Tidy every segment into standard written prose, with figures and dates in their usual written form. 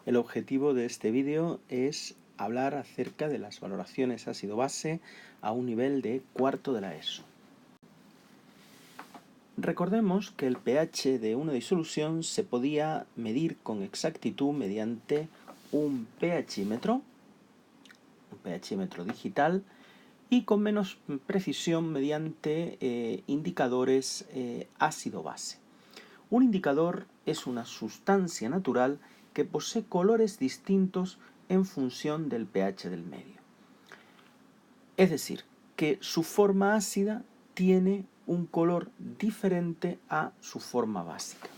El objetivo de este vídeo es hablar acerca de las valoraciones ácido-base a un nivel de cuarto de la ESO. Recordemos que el pH de una disolución se podía medir con exactitud mediante un pHímetro digital, y con menos precisión mediante indicadores ácido-base. Un indicador es una sustancia natural que posee colores distintos en función del pH del medio. Es decir, que su forma ácida tiene un color diferente a su forma básica.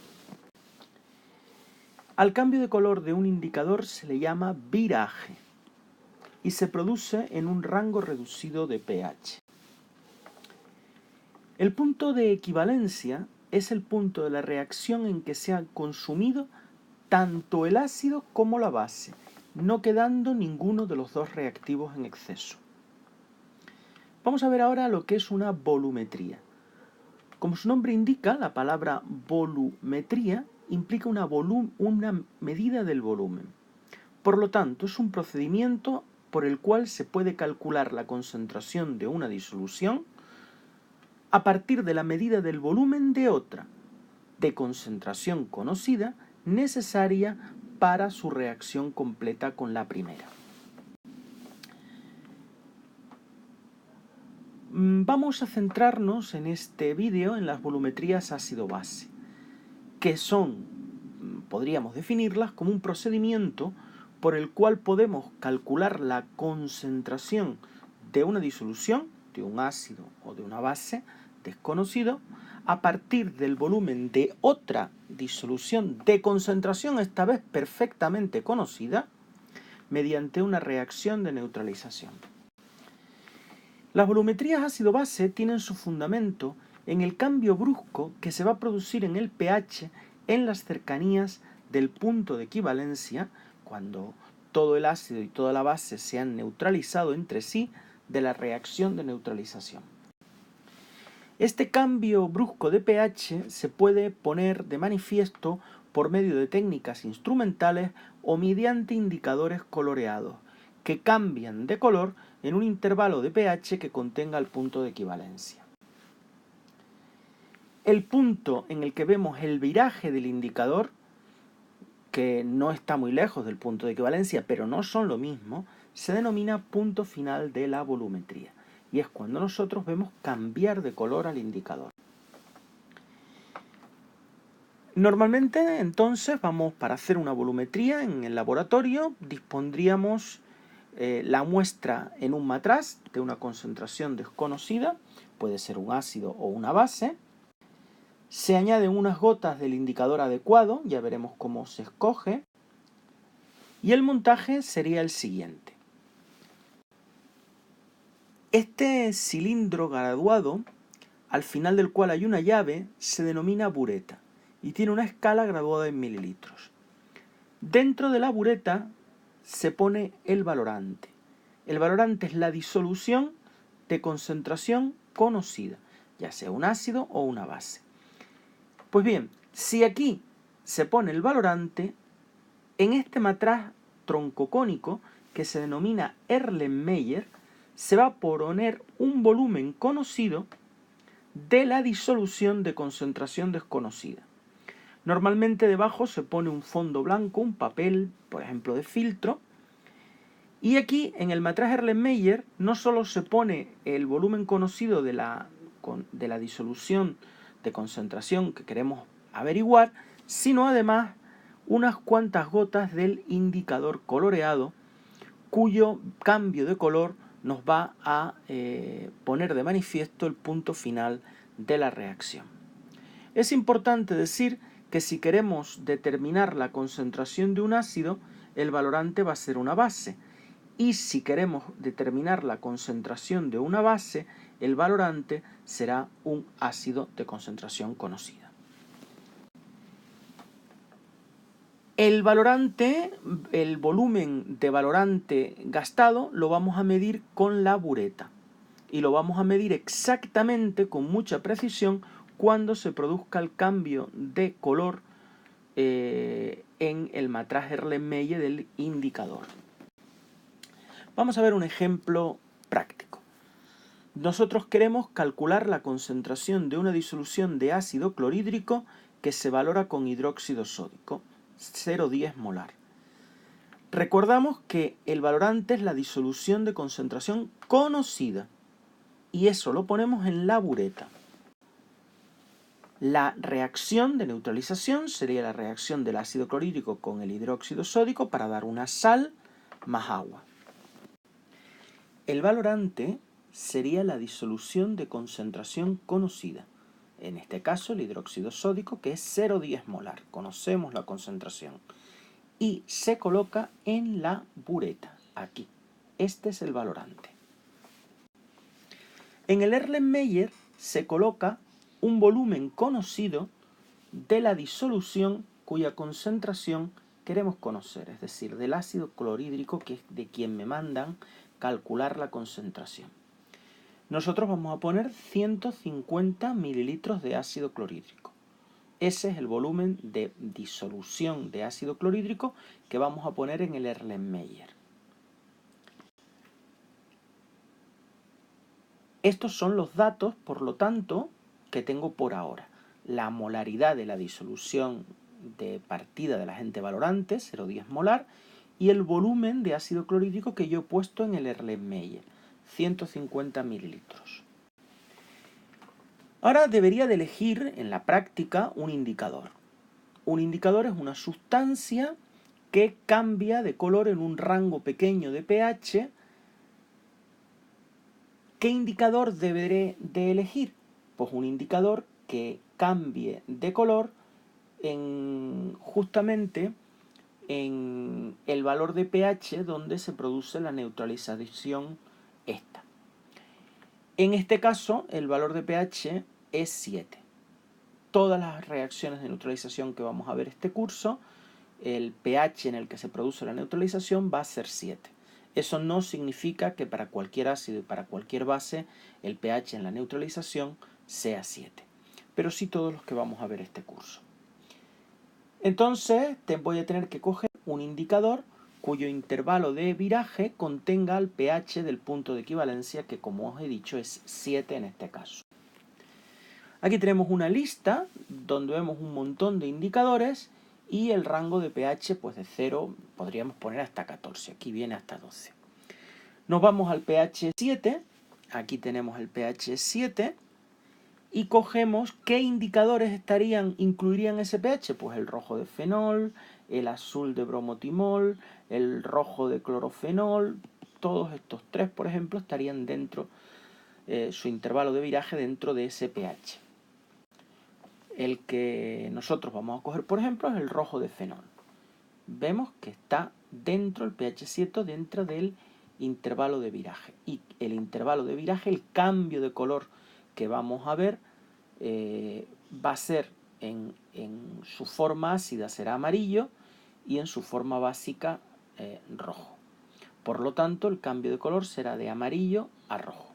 Al cambio de color de un indicador se le llama viraje y se produce en un rango reducido de pH. El punto de equivalencia es el punto de la reacción en que se ha consumido tanto el ácido como la base, no quedando ninguno de los dos reactivos en exceso. Vamos a ver ahora lo que es una volumetría. Como su nombre indica, la palabra volumetría implica una medida del volumen. Por lo tanto, es un procedimiento por el cual se puede calcular la concentración de una disolución a partir de la medida del volumen de otra, de concentración conocida, necesaria para su reacción completa con la primera. Vamos a centrarnos en este vídeo en las volumetrías ácido-base, que podríamos definirlas como un procedimiento por el cual podemos calcular la concentración de una disolución, de un ácido o de una base desconocido, a partir del volumen de otra disolución de concentración, esta vez perfectamente conocida, mediante una reacción de neutralización. Las volumetrías ácido-base tienen su fundamento en el cambio brusco que se va a producir en el pH en las cercanías del punto de equivalencia, cuando todo el ácido y toda la base se han neutralizado entre sí, de la reacción de neutralización. Este cambio brusco de pH se puede poner de manifiesto por medio de técnicas instrumentales o mediante indicadores coloreados, que cambian de color en un intervalo de pH que contenga el punto de equivalencia. El punto en el que vemos el viraje del indicador, que no está muy lejos del punto de equivalencia, pero no son lo mismo, se denomina punto final de la volumetría, y es cuando nosotros vemos cambiar de color al indicador. Normalmente, entonces, para hacer una volumetría en el laboratorio, dispondríamos la muestra en un matraz de una concentración desconocida, puede ser un ácido o una base. Se añaden unas gotas del indicador adecuado, ya veremos cómo se escoge, y el montaje sería el siguiente. Este cilindro graduado, al final del cual hay una llave, se denomina bureta y tiene una escala graduada en mililitros. Dentro de la bureta se pone el valorante. El valorante es la disolución de concentración conocida, ya sea un ácido o una base. Pues bien, si aquí se pone el valorante, en este matraz troncocónico, que se denomina Erlenmeyer, se va a poner un volumen conocido de la disolución de concentración desconocida. Normalmente debajo se pone un fondo blanco, un papel, por ejemplo, de filtro. Y aquí, en el matraz Erlenmeyer, no solo se pone el volumen conocido de la disolución de concentración que queremos averiguar, sino además unas cuantas gotas del indicador coloreado, cuyo cambio de color nos va a poner de manifiesto el punto final de la reacción. Es importante decir que si queremos determinar la concentración de un ácido, el valorante va a ser una base, y si queremos determinar la concentración de una base, el valorante será un ácido de concentración conocida. El volumen de valorante gastado lo vamos a medir con la bureta y lo vamos a medir exactamente con mucha precisión cuando se produzca el cambio de color en el matraje Erlenmeyer del indicador. Vamos a ver un ejemplo práctico. Nosotros queremos calcular la concentración de una disolución de ácido clorhídrico que se valora con hidróxido sódico, 0,10 molar. Recordamos que el valorante es la disolución de concentración conocida y eso lo ponemos en la bureta. La reacción de neutralización sería la reacción del ácido clorhídrico con el hidróxido sódico para dar una sal más agua. El valorante sería la disolución de concentración conocida. En este caso el hidróxido sódico, que es 0,10 molar. Conocemos la concentración. Y se coloca en la bureta, aquí. Este es el valorante. En el Erlenmeyer se coloca un volumen conocido de la disolución cuya concentración queremos conocer, es decir, del ácido clorhídrico, que es de quien me mandan calcular la concentración. Nosotros vamos a poner 150 mililitros de ácido clorhídrico. Ese es el volumen de disolución de ácido clorhídrico que vamos a poner en el Erlenmeyer. Estos son los datos, por lo tanto, que tengo por ahora. La molaridad de la disolución de partida del agente valorante, 0,10 molar, y el volumen de ácido clorhídrico que yo he puesto en el Erlenmeyer, 150 mililitros. Ahora debería de elegir en la práctica un indicador. Un indicador es una sustancia que cambia de color en un rango pequeño de pH. ¿Qué indicador deberé de elegir? Pues un indicador que cambie de color justamente en el valor de pH donde se produce la neutralización esta. En este caso, el valor de pH es 7. Todas las reacciones de neutralización que vamos a ver este curso, el pH en el que se produce la neutralización va a ser 7. Eso no significa que para cualquier ácido y para cualquier base el pH en la neutralización sea 7, pero sí todos los que vamos a ver este curso. Entonces voy a tener que coger un indicador cuyo intervalo de viraje contenga el pH del punto de equivalencia, que como os he dicho es 7 en este caso. Aquí tenemos una lista donde vemos un montón de indicadores y el rango de pH pues de 0 podríamos poner hasta 14, aquí viene hasta 12. Nos vamos al pH 7, aquí tenemos el pH 7 y cogemos qué indicadores incluirían ese pH, pues el rojo de fenol, el azul de bromotimol, el rojo de clorofenol, todos estos tres por ejemplo estarían dentro, su intervalo de viraje dentro de ese pH. El que nosotros vamos a coger, por ejemplo, es el rojo de fenol. Vemos que está dentro, el pH 7, dentro del intervalo de viraje. Y el intervalo de viraje, el cambio de color que vamos a ver, va a ser en su forma ácida será amarillo y en su forma básica rojo. Por lo tanto, el cambio de color será de amarillo a rojo.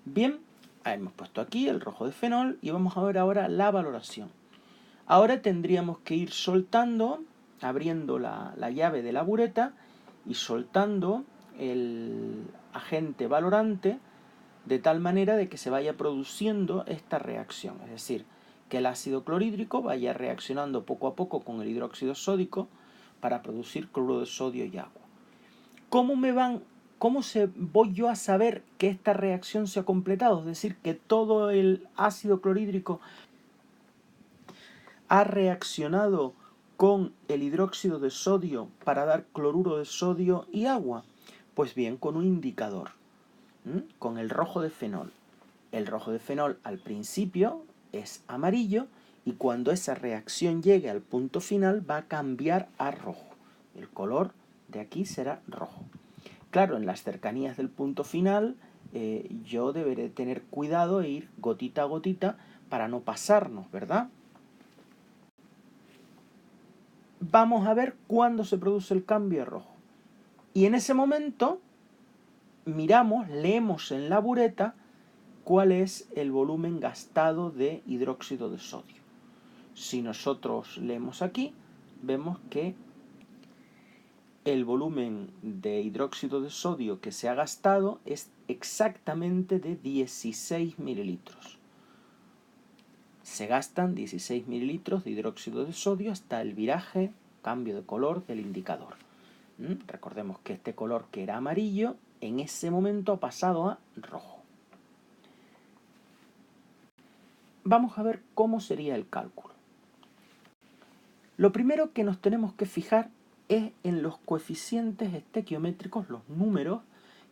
Bien. Hemos puesto aquí el rojo de fenol y vamos a ver ahora la valoración. Ahora tendríamos que ir soltando, abriendo la llave de la bureta y soltando el agente valorante de tal manera de que se vaya produciendo esta reacción. Es decir, que el ácido clorhídrico vaya reaccionando poco a poco con el hidróxido sódico para producir cloruro de sodio y agua. ¿Cómo voy yo a saber que esta reacción se ha completado? Es decir, que todo el ácido clorhídrico ha reaccionado con el hidróxido de sodio para dar cloruro de sodio y agua. Pues bien, con un indicador, con el rojo de fenol. El rojo de fenol al principio es amarillo y cuando esa reacción llegue al punto final va a cambiar a rojo. El color de aquí será rojo. Claro, en las cercanías del punto final yo deberé tener cuidado e ir gotita a gotita para no pasarnos, ¿verdad? Vamos a ver cuándo se produce el cambio a rojo. Y en ese momento leemos en la bureta cuál es el volumen gastado de hidróxido de sodio. Si nosotros leemos aquí, vemos que el volumen de hidróxido de sodio que se ha gastado es exactamente de 16 mililitros. Se gastan 16 mililitros de hidróxido de sodio hasta el viraje, cambio de color del indicador. Recordemos que este color que era amarillo, en ese momento ha pasado a rojo. Vamos a ver cómo sería el cálculo. Lo primero que nos tenemos que fijar es en los coeficientes estequiométricos, los números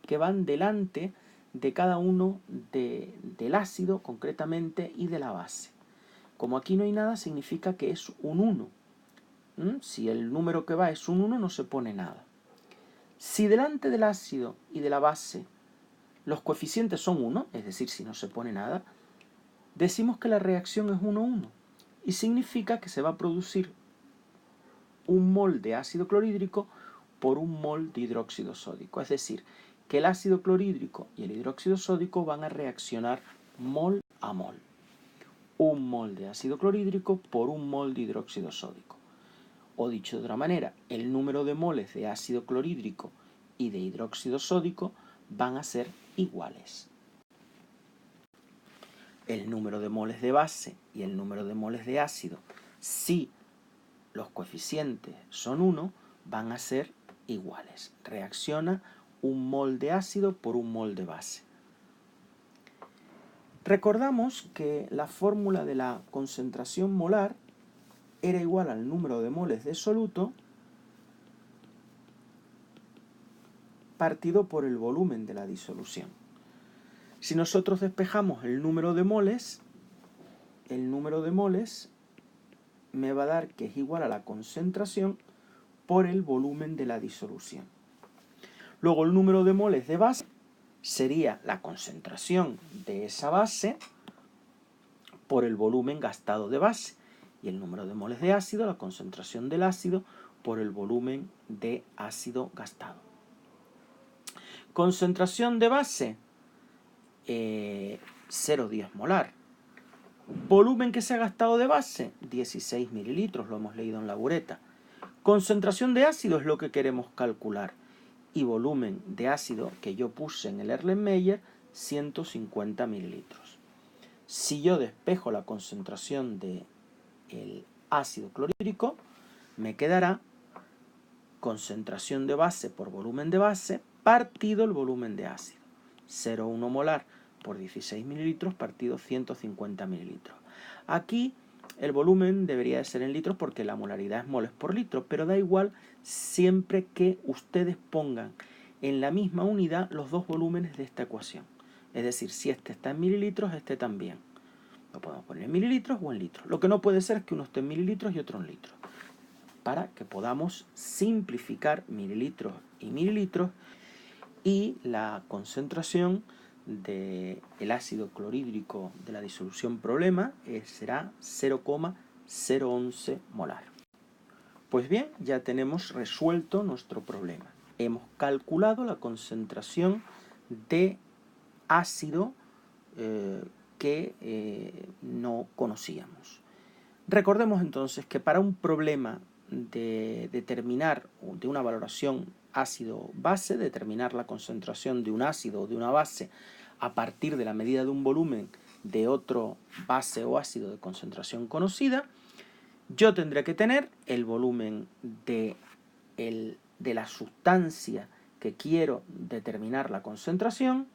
que van delante de cada uno del ácido concretamente y de la base. Como aquí no hay nada, significa que es un 1. Si el número que va es un 1, no se pone nada. Si delante del ácido y de la base los coeficientes son 1, es decir, si no se pone nada, decimos que la reacción es 1,1 y significa que se va a producir un mol de ácido clorhídrico por un mol de hidróxido sódico. Es decir, que el ácido clorhídrico y el hidróxido sódico van a reaccionar mol a mol. Un mol de ácido clorhídrico por un mol de hidróxido sódico. O dicho de otra manera, el número de moles de ácido clorhídrico y de hidróxido sódico van a ser iguales. El número de moles de base y el número de moles de ácido, si los coeficientes son 1, van a ser iguales. Reacciona un mol de ácido por un mol de base. Recordamos que la fórmula de la concentración molar era igual al número de moles de soluto partido por el volumen de la disolución. Si nosotros despejamos el número de moles me va a dar que es igual a la concentración por el volumen de la disolución. Luego el número de moles de base sería la concentración de esa base por el volumen gastado de base. Y el número de moles de ácido, la concentración del ácido por el volumen de ácido gastado. Concentración de base, 0,10 molar. Volumen que se ha gastado de base, 16 mililitros, lo hemos leído en la bureta. Concentración de ácido es lo que queremos calcular. Y volumen de ácido que yo puse en el Erlenmeyer, 150 mililitros. Si yo despejo la concentración del ácido clorhídrico, me quedará concentración de base por volumen de base partido el volumen de ácido. 0,1 molar por 16 mililitros partido 150 mililitros. Aquí el volumen debería de ser en litros porque la molaridad es moles por litro, pero da igual siempre que ustedes pongan en la misma unidad los dos volúmenes de esta ecuación. Es decir, si este está en mililitros, este también. Lo podemos poner en mililitros o en litros. Lo que no puede ser es que uno esté en mililitros y otro en litros. Para que podamos simplificar mililitros y mililitros y la concentración del ácido clorhídrico de la disolución problema será 0,011 molar. Pues bien, ya tenemos resuelto nuestro problema. Hemos calculado la concentración de ácido que no conocíamos. Recordemos entonces que para un problema de determinar, de una valoración ácido-base, determinar la concentración de un ácido o de una base a partir de la medida de un volumen de otro base o ácido de concentración conocida, yo tendré que tener el volumen de la sustancia que quiero determinar la concentración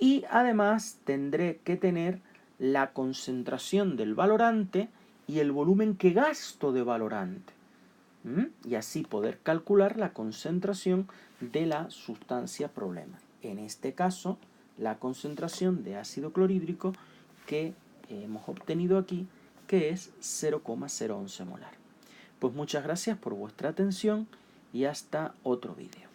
y además tendré que tener la concentración del valorante y el volumen que gasto de valorante. Y así poder calcular la concentración de la sustancia problema. En este caso, la concentración de ácido clorhídrico que hemos obtenido aquí, que es 0,011 molar. Pues muchas gracias por vuestra atención y hasta otro vídeo.